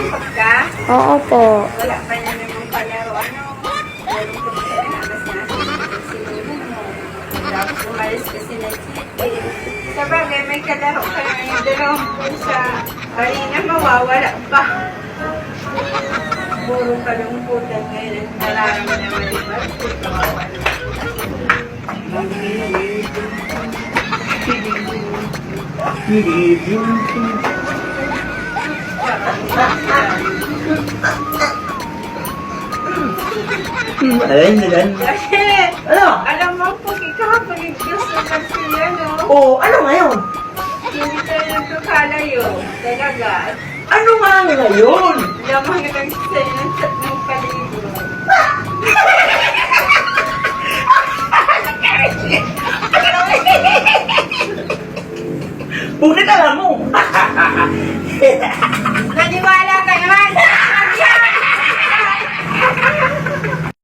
ka? Oo po. Wala pa na naman palaro. Ano? Meron ko sa inagas na sinunod mo. Tapos umalis kasi na chicken. Sa bagay, may kalaro ka na yung dalawang pusa. Kanina mawawala pa. Puro kalungkutan ngayon. Nararamdaman naman ba? Mawawala. Alam na yan. Kasi, Ano? alam mo po, kahapon gusto kasi ano, Oo, ano ngayon? hindi tayo nagkakalayo. Talaga. Ano nga ngayon? Lamang lang sa'yo ng palibro. Bunit alam mo.